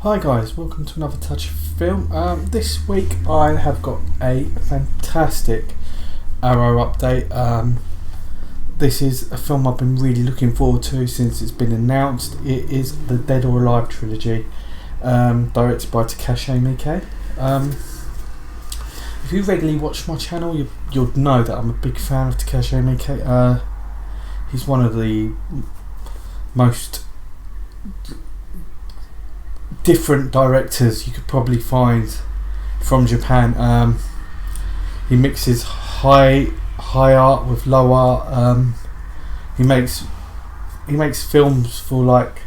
Hi guys, welcome to another Touch of Film. This week I have got a fantastic Arrow update. This is a film I've been really looking forward to since it's been announced. It is the Dead or Alive trilogy, directed by Takashi Miike. If you regularly watch my channel, you'll know that I'm a big fan of Takashi Miike. He's one of the most different directors you could probably find from Japan. He mixes high art with low art. He makes films for like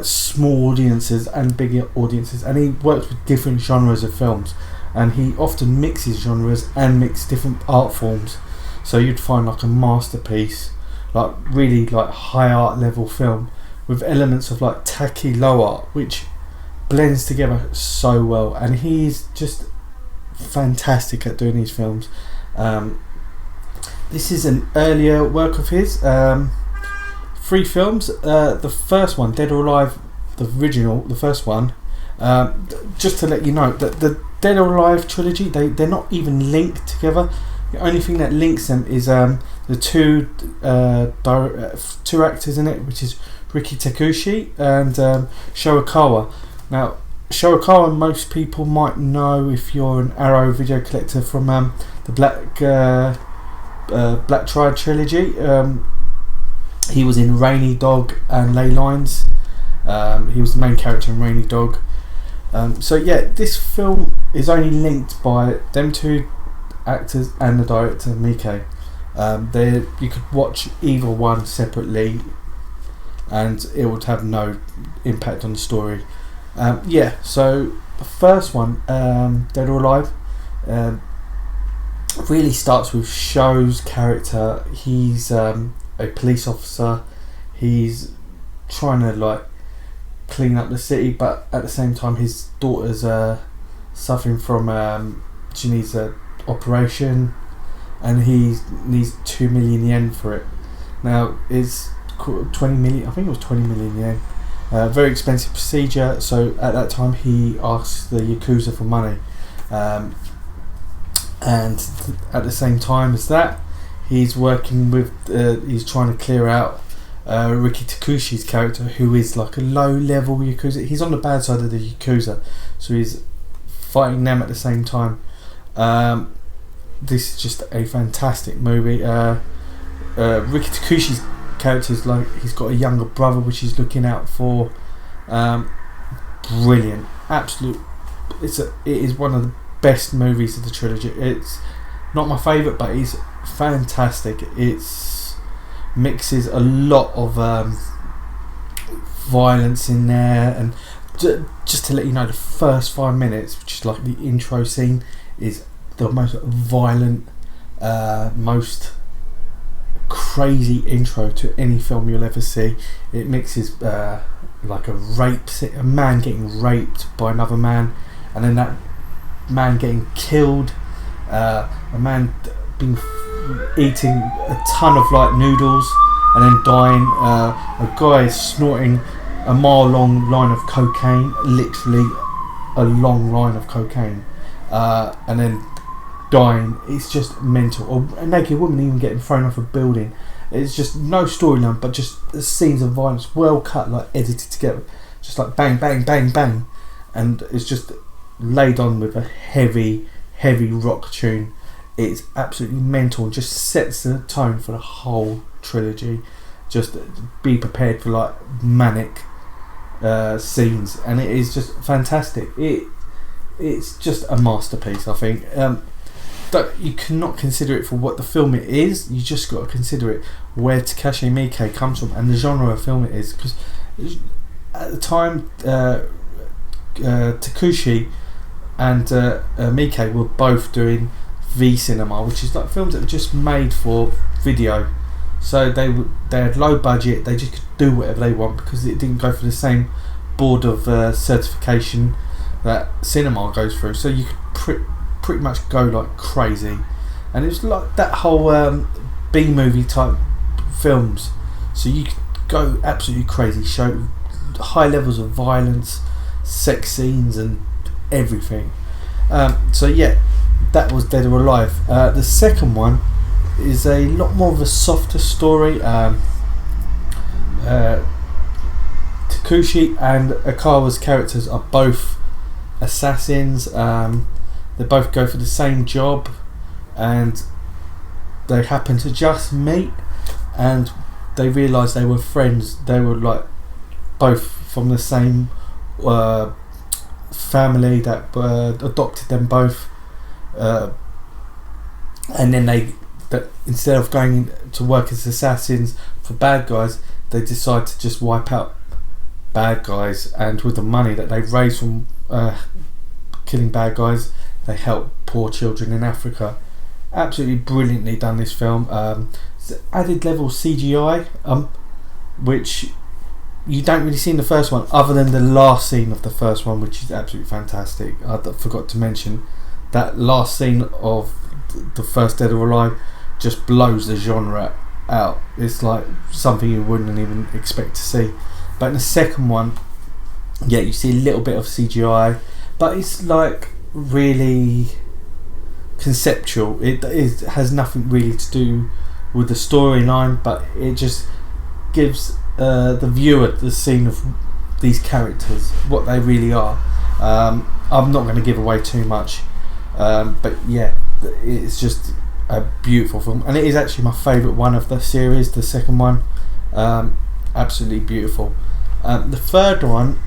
small audiences and bigger audiences, and he works with different genres of films, and he often mixes genres and mixes different art forms, so you'd find like a masterpiece, like really like high art level film with elements of like tacky low art, which blends together so well, and he's just fantastic at doing these films. This is an earlier work of his, 3 films. The first one, Dead or Alive, the original, the first one, just to let you know that the Dead or Alive trilogy, they're not even linked together. The only thing that links them is the two actors in it, which is Riki Takashi and Shoakawa. Now, Shoakawa, most people might know if you're an Arrow video collector from the Black Triad trilogy. He was in Rainy Dog and Ley Lines. He was the main character in Rainy Dog. So yeah, this film is only linked by them two actors and the director Miike. You could watch either one separately and it would have no impact on the story. So the first one, Dead or Alive, really starts with Sho's character. He's a police officer. He's trying to like clean up the city, but at the same time his daughter's suffering from she needs an operation, and he needs 2 million yen for it. Now it's 20 million, I think it was 20 million yen. Very expensive procedure, so at that time he asks the Yakuza for money, and at the same time as that, he's working with he's trying to clear out Riki Takashi's character, who is like a low level Yakuza. He's on the bad side of the Yakuza, so he's fighting them at the same time. This is just a fantastic movie. Riki Takashi's character is like, he's got a younger brother which he's looking out for. Brilliant, absolute. It is one of the best movies of the trilogy. It's not my favourite, but it's fantastic. It's mixes a lot of violence in there, and just to let you know, the first 5 minutes, which is like the intro scene, is the most violent, most crazy intro to any film you'll ever see. It mixes like a man getting raped by another man, and then that man getting killed, a man being eating a ton of like noodles and then dying, a guy snorting a mile long line of cocaine, literally a long line of cocaine, and then dying. It's just mental. Or a naked woman even getting thrown off a building. It's just no storyline, but just scenes of violence, well cut, like edited together, just like bang bang bang bang, and it's just laid on with a heavy rock tune. It's absolutely mental and just sets the tone for the whole trilogy. Just be prepared for like manic scenes, and it is just fantastic. It's just a masterpiece, I think. You cannot consider it for what the film it is. You just got to consider it where Takashi Miike comes from and the genre of film it is, because at the time Takashi and Miike were both doing V cinema, which is like films that were just made for video. So they had low budget. They just could do whatever they want because it didn't go for the same board of certification that cinema goes through. So you could pretty much go like crazy, and it's like that whole B movie type films. So you could go absolutely crazy, show high levels of violence, sex scenes and everything. So yeah, that was Dead or Alive. The second one is a lot more of a softer story. Takashi and Akawa's characters are both assassins. They both go for the same job, and they happen to just meet, and they realise they were friends. They were like both from the same family that adopted them both, and then instead of going to work as assassins for bad guys, they decide to just wipe out bad guys, and with the money that they raise from killing bad guys, they help poor children in Africa. Absolutely brilliantly done, this film. Added level CGI, which you don't really see in the first one, other than the last scene of the first one, which is absolutely fantastic. I forgot to mention that last scene of the first Dead or Alive just blows the genre out. It's like something you wouldn't even expect to see. But in the second one, yeah, you see a little bit of CGI, but it's like really conceptual. It has nothing really to do with the storyline, but it just gives the viewer the scene of these characters, what they really are. I'm not going to give away too much, but yeah, it's just a beautiful film, and it is actually my favourite one of the series, the second one. Absolutely beautiful. The third one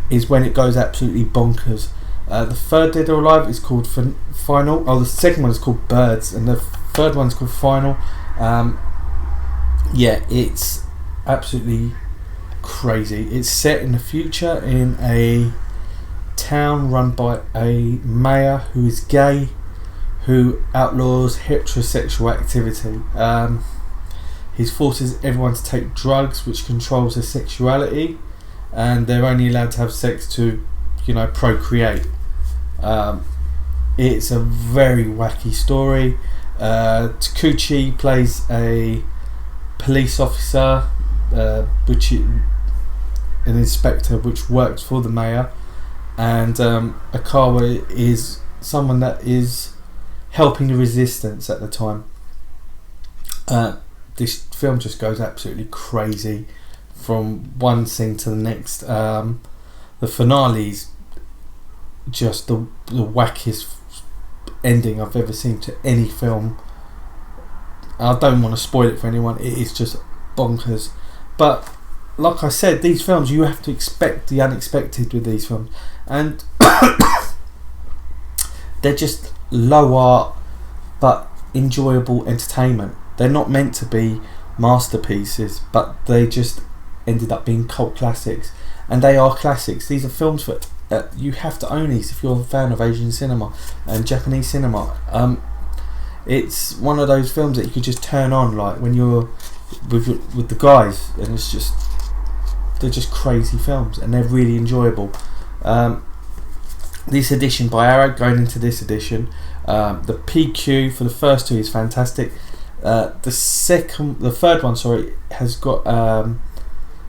is when it goes absolutely bonkers. The third Dead or Alive is called Final. The second one is called Birds, and the third one's called Final. Yeah, it's absolutely crazy. It's set in the future in a town run by a mayor who is gay, who outlaws heterosexual activity. He forces everyone to take drugs, which controls their sexuality, and they're only allowed to have sex to, procreate. It's a very wacky story. Takashi plays a police officer, an inspector, which works for the mayor, and Akawa is someone that is helping the resistance at the time. This film just goes absolutely crazy from one scene to the next. The finale's just the wackiest ending I've ever seen to any film. I don't want to spoil it for anyone. It is just bonkers. But like I said, these films, you have to expect the unexpected with these films, and they're just low art but enjoyable entertainment. They're not meant to be masterpieces, but they just ended up being cult classics, and they are classics. These are films that you have to own these if you're a fan of Asian cinema and Japanese cinema. It's one of those films that you could just turn on, like when you're with the guys, and they're just crazy films, and they're really enjoyable. This edition by Arrow, going into this edition, the PQ for the first two is fantastic. The third one, has got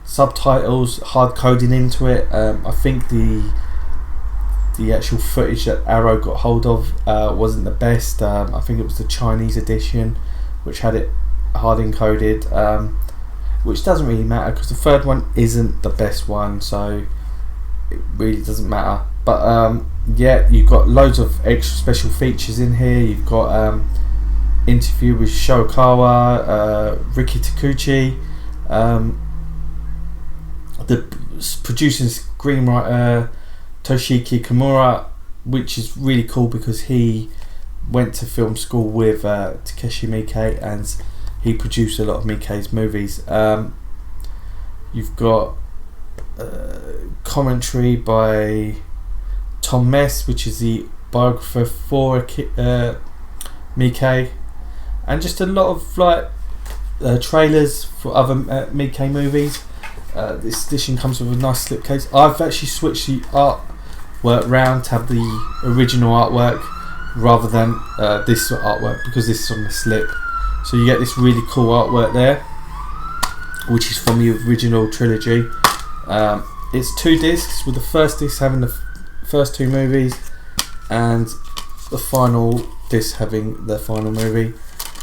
subtitles hard coding into it. I think the actual footage that Arrow got hold of wasn't the best. I think it was the Chinese edition which had it hard encoded, which doesn't really matter because the third one isn't the best one, so it really doesn't matter. But yeah, you've got loads of extra special features in here. You've got interview with Shokawa, Riki Takuchi, the producer and screenwriter Toshiki Kimura, which is really cool because he went to film school with Takashi Miike, and he produced a lot of Miike's movies. You've got commentary by Tom Mess, which is the biographer for Miike, and just a lot of trailers for other Miike movies. This edition comes with a nice slipcase. I've actually switched the artwork round to have the original artwork rather than this artwork, because this is on the slip. So you get this really cool artwork there, which is from the original trilogy. it's 2 discs, with the first disc having the first 2 movies and the final disc having the final movie.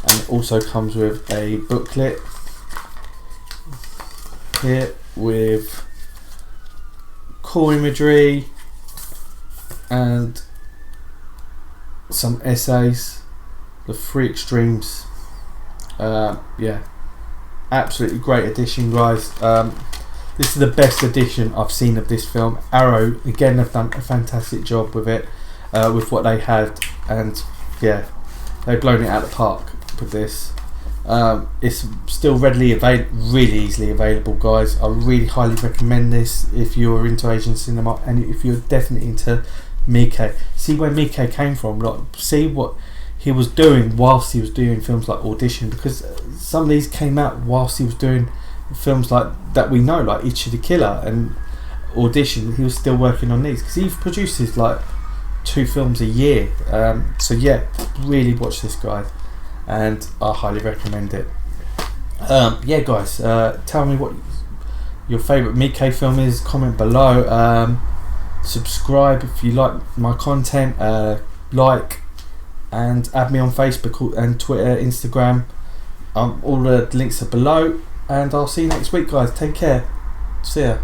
And it also comes with a booklet here with cool imagery and some essays, the 3 extremes. Yeah, absolutely great edition, guys. This is the best edition I've seen of this film. Arrow again have done a fantastic job with it, with what they had, and yeah, they've blown it out of the park with this. It's still really easily available, guys. I really highly recommend this if you're into Asian cinema and if you're definitely into Miike. See where Miike came from, like see what he was doing whilst he was doing films like Audition, because some of these came out whilst he was doing films like that we know, like Ichi the Killer and Audition. He was still working on these because he produces like 2 films a year. So yeah, really watch this, guys, and I highly recommend it. Yeah, guys, tell me what your favourite Miike film is. Comment below. Subscribe if you like my content. Like and add me on Facebook and Twitter, Instagram. All the links are below, and I'll see you next week, guys. Take care. See ya.